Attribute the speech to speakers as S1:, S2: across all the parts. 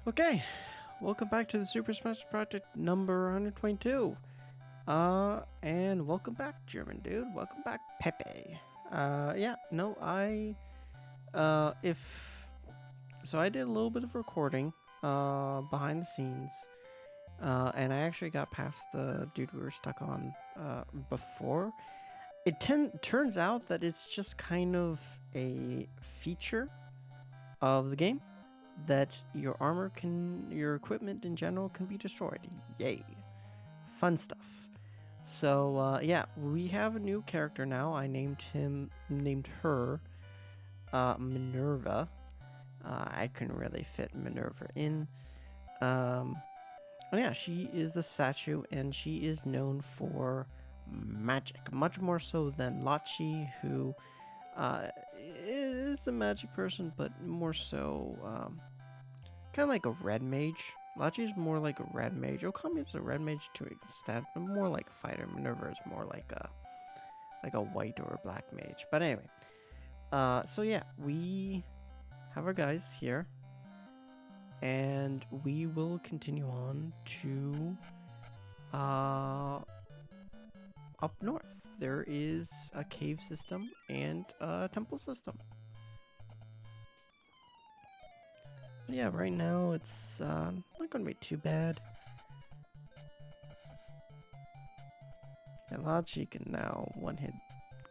S1: Okay, welcome back to the Super Smash Project number 122. And welcome back, German dude. Welcome back, Pepe. Yeah, no, if so, I did a little bit of recording, behind the scenes, and I actually got past the dude we were stuck on, before. Turns out that it's just kind of a feature of the game that your equipment in general can be destroyed. Yay. Fun stuff. So, yeah, we have a new character now. I named her, Minerva. I couldn't really fit Minerva in. And yeah, she is the statue, and she is known for magic, much more so than Lachi, who is a magic person, but more so kind of like a red mage. Lachi is more like a red mage. Okami is a red mage to an extent, but more like a fighter. Minerva is more like a white or a black mage. But anyway, so yeah, we have our guys here, and we will continue on to up north. There is a cave system and a temple system. But yeah, right now it's not going to be too bad. And Lachi can now one-hit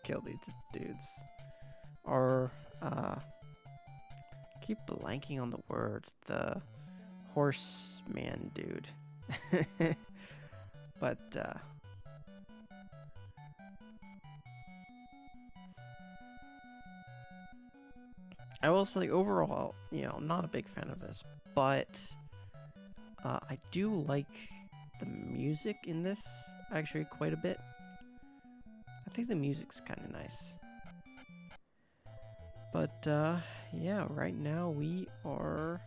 S1: kill these dudes. Or, keep blanking on the word. The horseman dude. But, I will say overall, not a big fan of this, but I do like the music in this actually quite a bit. I think the music's kind of nice. But yeah, right now we are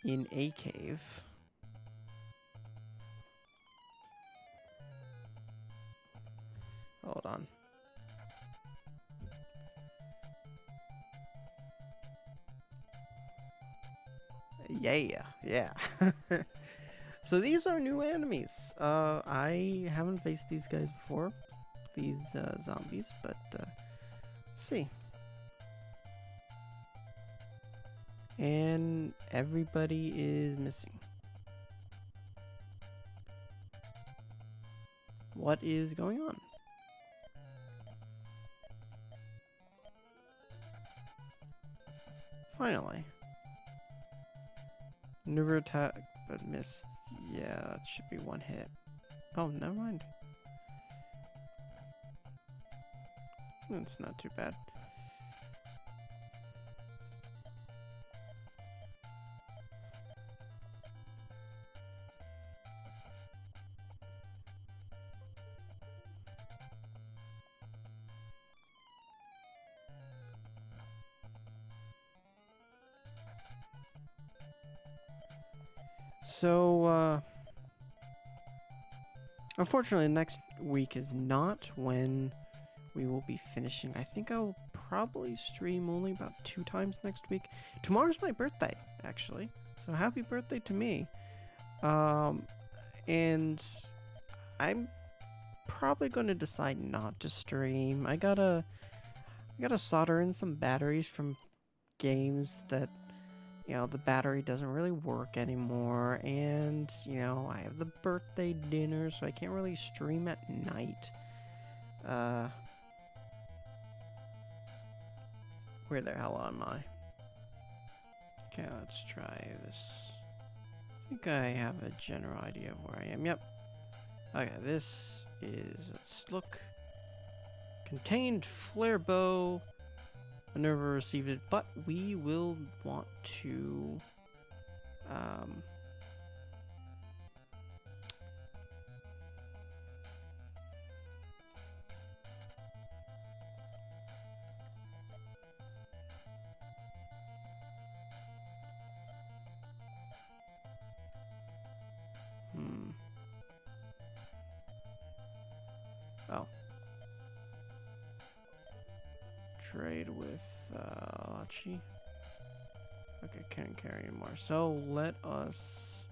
S1: in a cave. Hold on. Yeah. So these are new enemies. I haven't faced these guys before, these zombies, but let's see. And everybody is missing. What is going on? Finally. Never attack, but missed. Yeah, that should be one hit. Oh, never mind. That's not too bad. So, unfortunately, next week is not when we will be finishing. I think I'll probably stream only about 2 times next week. Tomorrow's my birthday, actually. So happy birthday to me. And I'm probably going to decide not to stream. I gotta solder in some batteries from games that the battery doesn't really work anymore, and I have the birthday dinner, so I can't really stream at night. Where the hell am I? Okay, let's try this. I think I have a general idea of where I am. Yep. Okay, this is, let's look. Contained flare bow. I never received it, but we will want to oh. trade with Lachi. Okay, can't carry anymore. So let us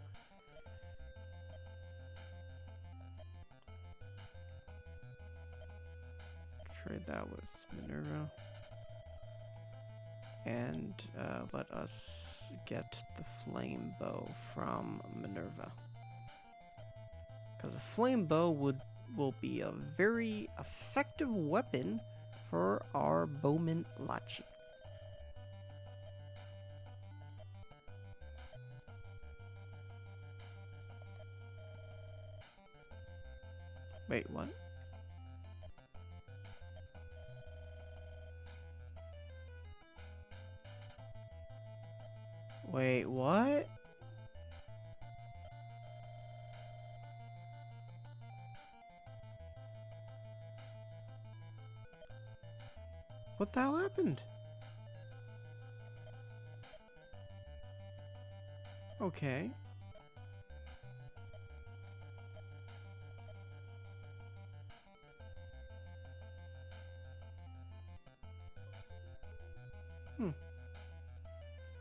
S1: trade that with Minerva. And let us get the flame bow from Minerva. Because a flame bow will be a very effective weapon for our bowman Lachi. Wait, what? Wait, what? What the hell happened? Okay.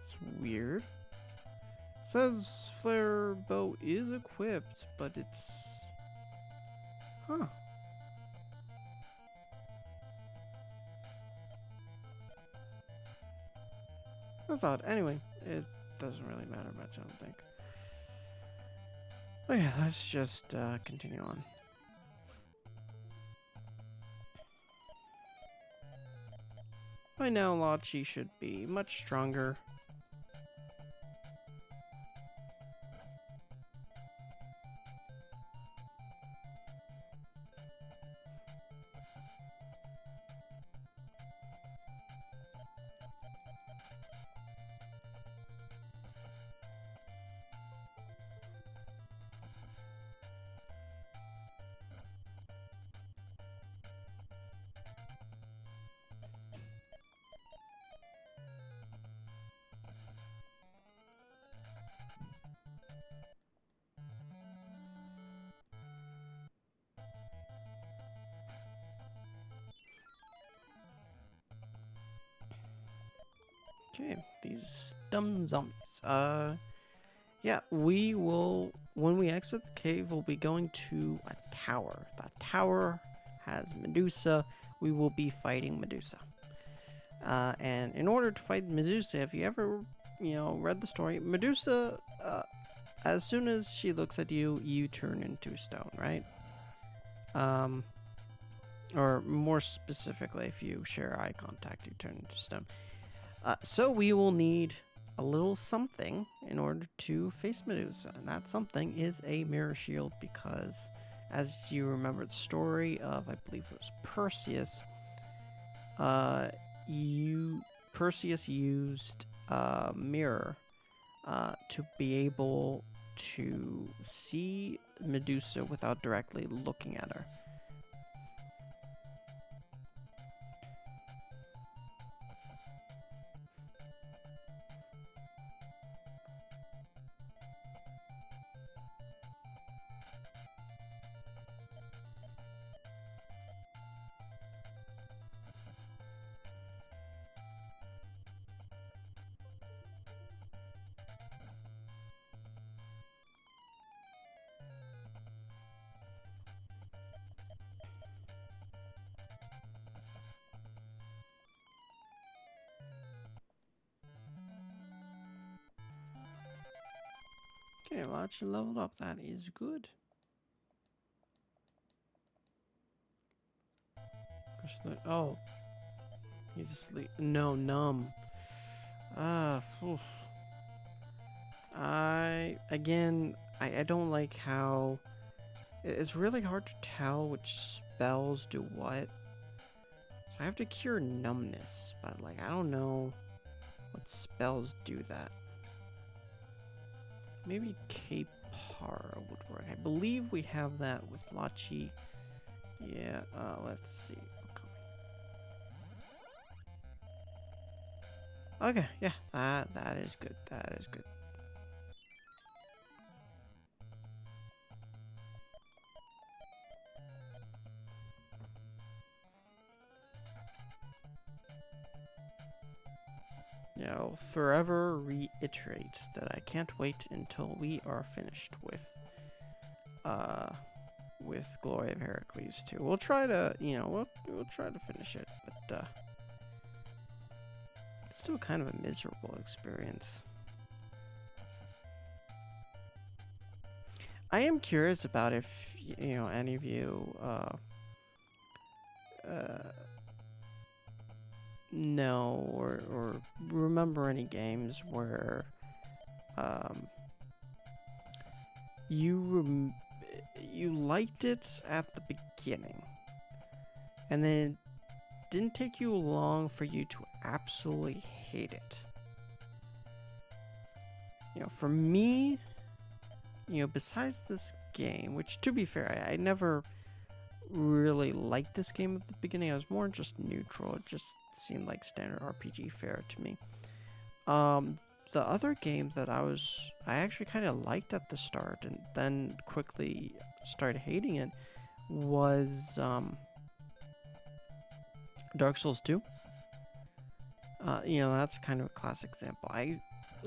S1: It's weird. It says flare bow is equipped, but it's... Huh. That's odd. Anyway, it doesn't really matter much, I don't think. Okay, let's just continue on. By now, Lachi should be much stronger. Okay, these dumb zombies. Yeah, we will, when we exit the cave, we'll be going to a tower. That tower has Medusa. We will be fighting Medusa. And in order to fight Medusa, if you ever, read the story, Medusa, as soon as she looks at you, you turn into stone, right? Or more specifically, if you share eye contact, you turn into stone. So we will need a little something in order to face Medusa, and that something is a mirror shield because, as you remember the story of, I believe it was Perseus, Perseus used a mirror to be able to see Medusa without directly looking at her. Okay, Lachi leveled up. That is good. Oh, he's asleep. No, numb. Oof. I don't like how it's really hard to tell which spells do what. So I have to cure numbness, but like I don't know what spells do that. Maybe Kapara would work. I believe we have that with Lachi. Yeah, let's see. Okay, yeah, that is good. That is good. forever reiterate that I can't wait until we are finished with Glory of Heracles 2. We'll try to, we'll try to finish it, but it's still kind of a miserable experience. I am curious about if, any of you, know or remember any games where, you liked it at the beginning, and then it didn't take you long for you to absolutely hate it. For me, besides this game, which to be fair, I never really liked this game at the beginning. I was more just neutral. It just seemed like standard RPG fare to me. The other games that I actually kind of liked at the start and then quickly started hating it was Dark Souls 2. That's kind of a classic example.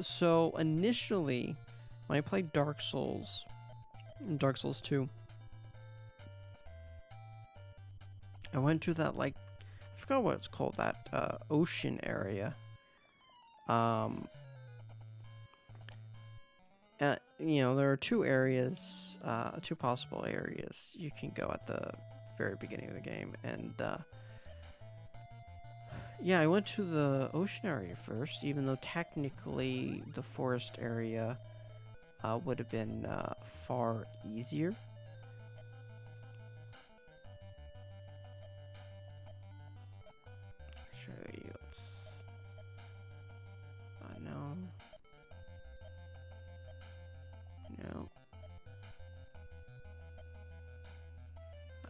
S1: So initially, when I played Dark Souls 2, I went to that, I forgot what it's called, that ocean area. There are two possible areas you can go at the very beginning of the game, and I went to the ocean area first, even though technically the forest area would have been far easier. Actually, no. No.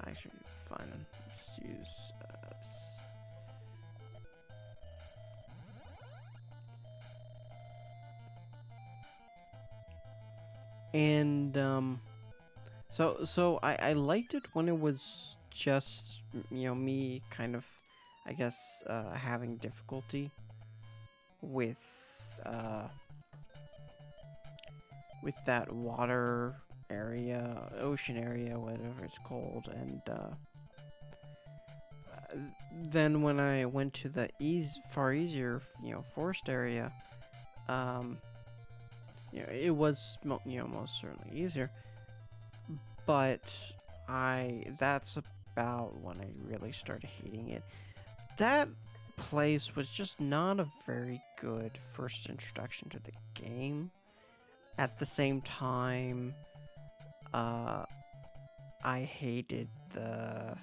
S1: Actually, fine. Let's use and so I liked it when it was just me kind of, I guess, having difficulty with that water area, ocean area, whatever it's called, and then when I went to the far easier, forest area, it was most certainly easier, but that's about when I really started hating it. That place was just not a very good first introduction to the game. At the same time, I hated the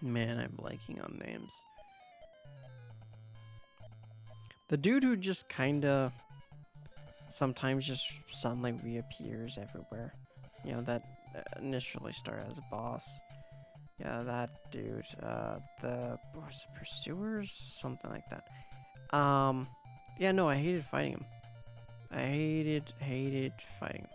S1: man, I'm blanking on names. The dude who just kinda sometimes just suddenly reappears everywhere. That initially started as a boss. Yeah, that dude. Was it Pursuers? Something like that. Yeah, no, I hated fighting him. I hated fighting him.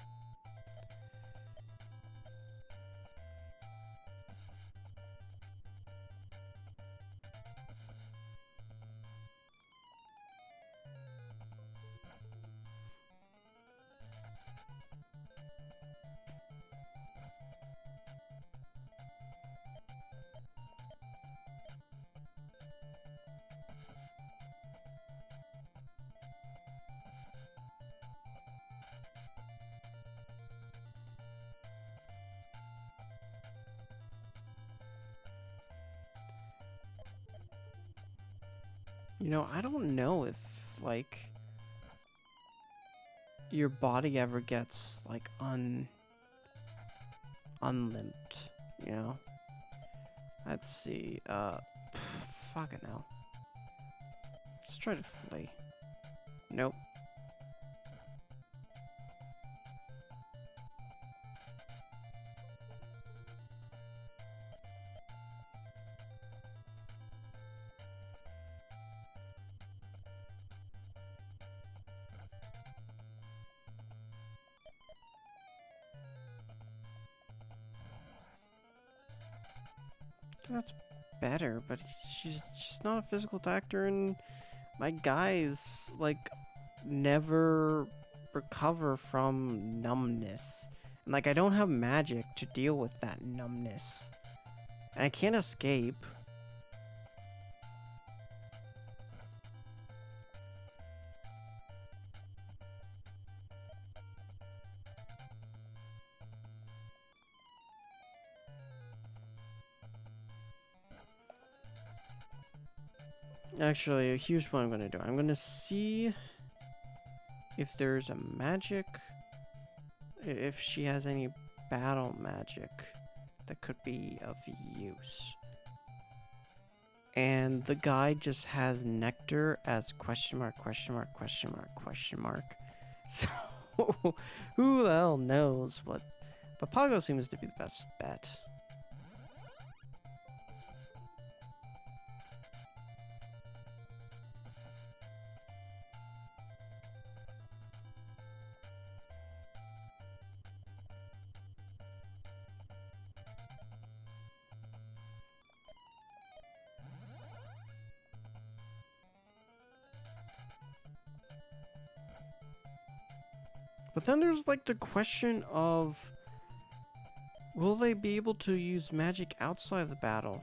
S1: I don't know if, your body ever gets, unlimped, Let's see, fucking hell. Let's try to flee. Nope. That's better, but she's just not a physical doctor, and my guys, like, never recover from numbness. And, like, I don't have magic to deal with that numbness. And I can't escape. Actually, here's what I'm gonna do. I'm gonna see if there's a magic, if she has any battle magic that could be of use. And the guy just has nectar as question mark, question mark, question mark, question mark. So, who the hell knows what? But Pago seems to be the best bet. But then there's like the question of, will they be able to use magic outside the battle?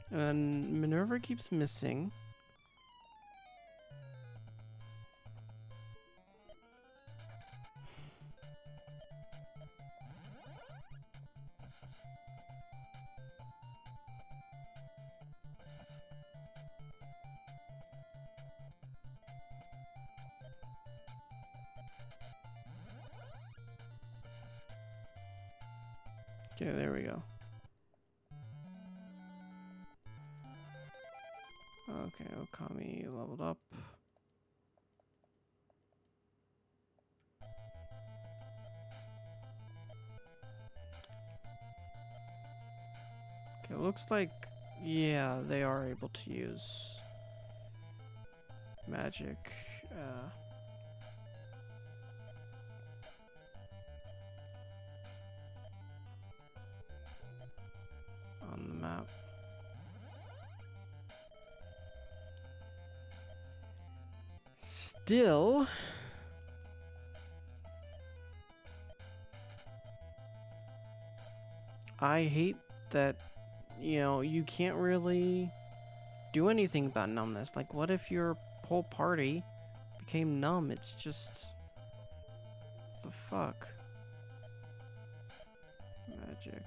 S1: And Minerva keeps missing. Okay, there we go. Okay, Okami leveled up. Okay, looks like, yeah, they are able to use magic. On the map. Still, I hate that, you know, you can't really do anything about numbness. Like, what if your whole party became numb? It's just, the fuck? Magic.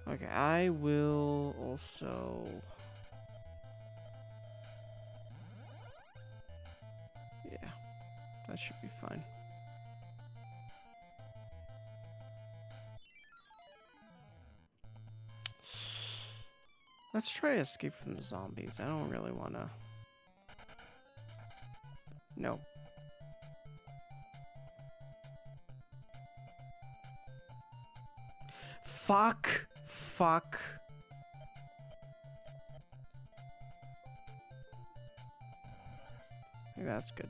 S1: Okay, I will also... Yeah, that should be fine. Let's try to escape from the zombies. I don't really want to... No. Fuck! Fuck. I think that's good.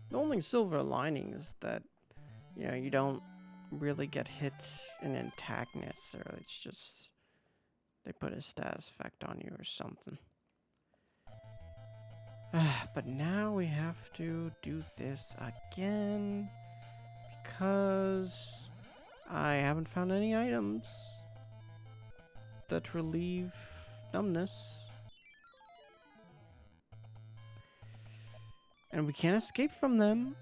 S1: The only silver lining is that, you know, you don't really get hit in antagonist, or it's just they put a status effect on you or something. But now we have to do this again because I haven't found any items that relieve numbness. And we can't escape from them.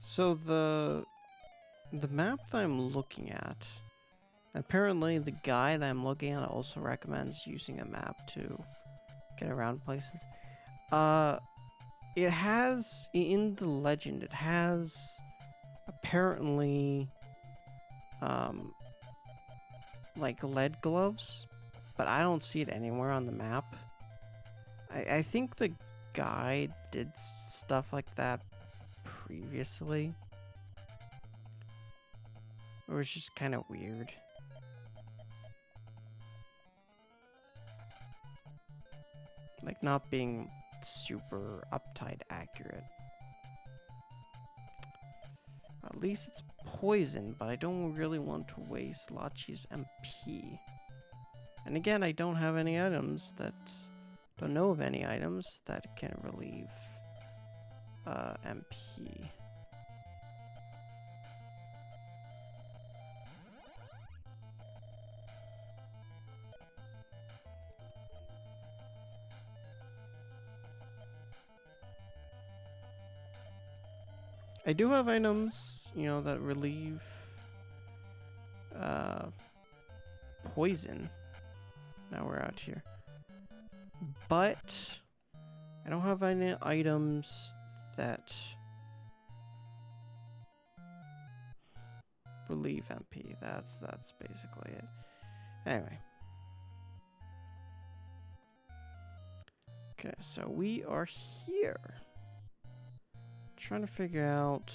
S1: So the map that I'm looking at, apparently the guy that I'm looking at also recommends using a map to get around places. It has, in the legend, it has apparently like lead gloves, but I don't see it anywhere on the map. I think the guy did stuff like that previously. It was just kind of weird. Like not being super uptight accurate. At least it's poison, but I don't really want to waste Lachi's MP. And again, I don't have any items that... Don't know of any items that can relieve MP. I do have items, you know, that relieve poison. Now we're out here. But I don't have any items that relieve MP. That's basically it. Anyway. Okay, so we are here. Trying to figure out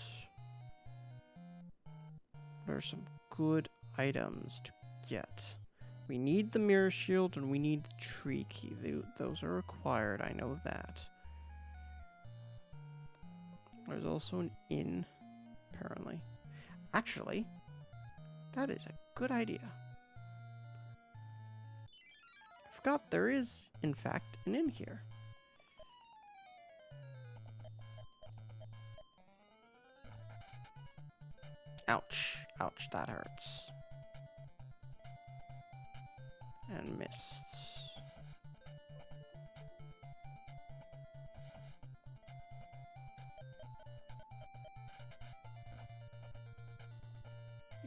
S1: what are some good items to get. We need the mirror shield and we need the tree key. Those are required, I know that. There's also an inn, apparently. Actually, that is a good idea. I forgot there is, in fact, an inn here. Ouch. Ouch, that hurts. And missed.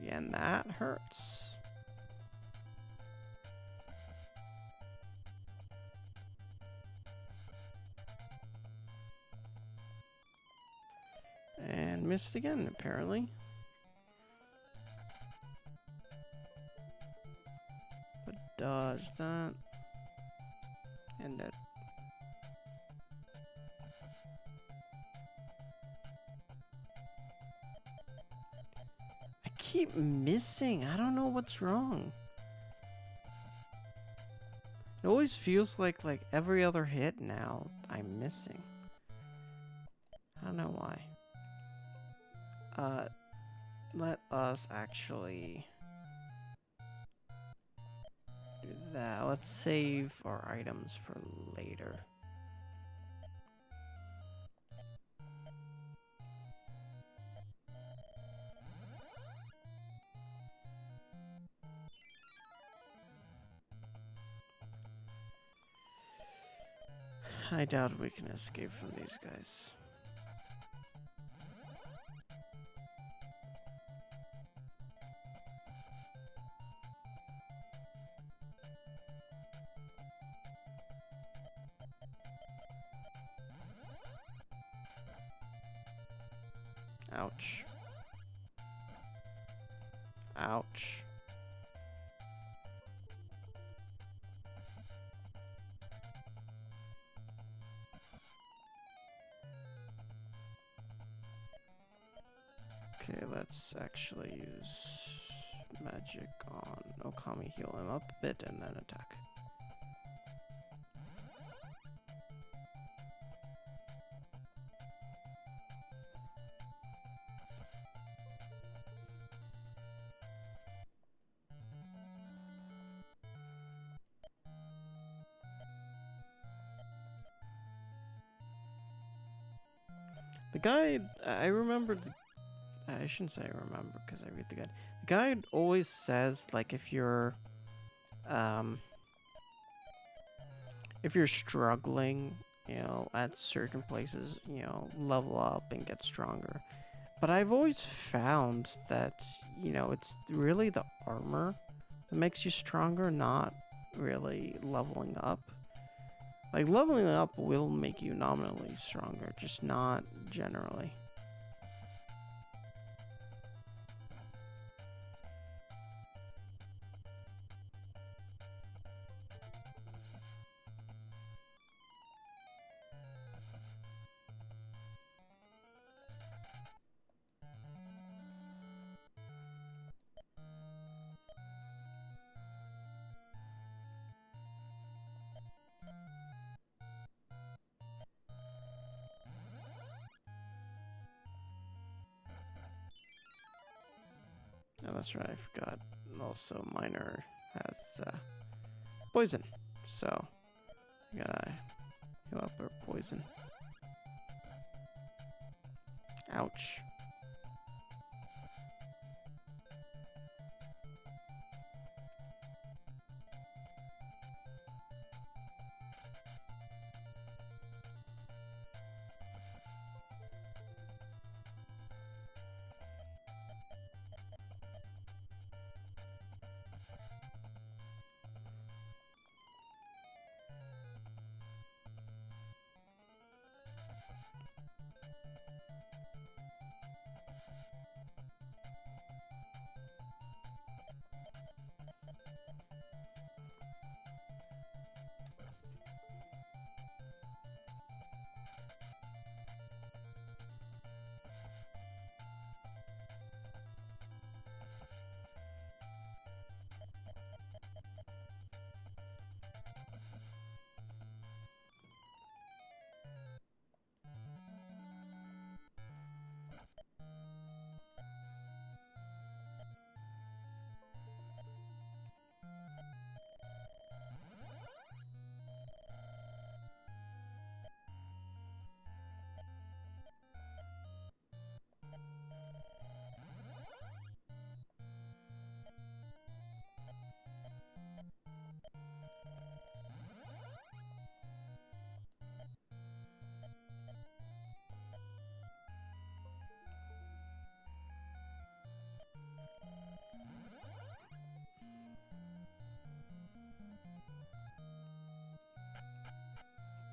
S1: And that hurts. And missed again, apparently. But dodge that. And that. I keep missing. I don't know what's wrong. It always feels like every other hit now I'm missing. I don't know why. Let us actually do that. Let's save our items for later. I doubt we can escape from these guys. Ouch. Ouch. Okay, let's actually use magic on Okami, heal him up a bit, and then attack. The guide, I remember, I shouldn't say I remember because I read the guide. The guide always says, like, if you're struggling, you know, at certain places, you know, level up and get stronger. But I've always found that, you know, it's really the armor that makes you stronger, not really leveling up. Like, leveling up will make you nominally stronger, just not generally. Oh, that's right, I forgot. Also, Minor has poison, so I gotta heal up her poison. Ouch.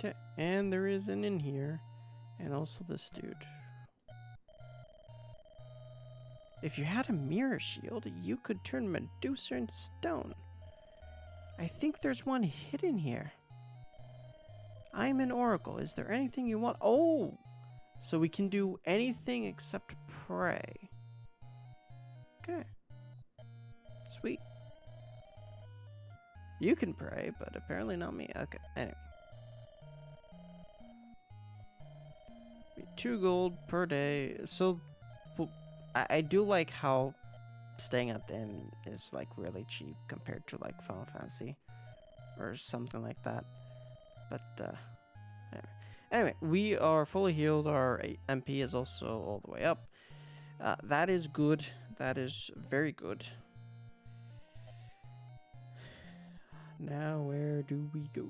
S1: Okay, and there is an in here, and also this dude. If you had a mirror shield, you could turn Medusa into stone. I think there's one hidden here. I'm an oracle. Is there anything you want? Oh! So we can do anything except pray. Okay. Sweet. You can pray, but apparently not me. Okay, anyway. 2 gold per day. So, well, I do like how staying at the inn is like really cheap compared to like Final Fantasy or something like that. But anyway, we are fully healed. Our MP is also all the way up. That is good. That is very good. Now where do we go?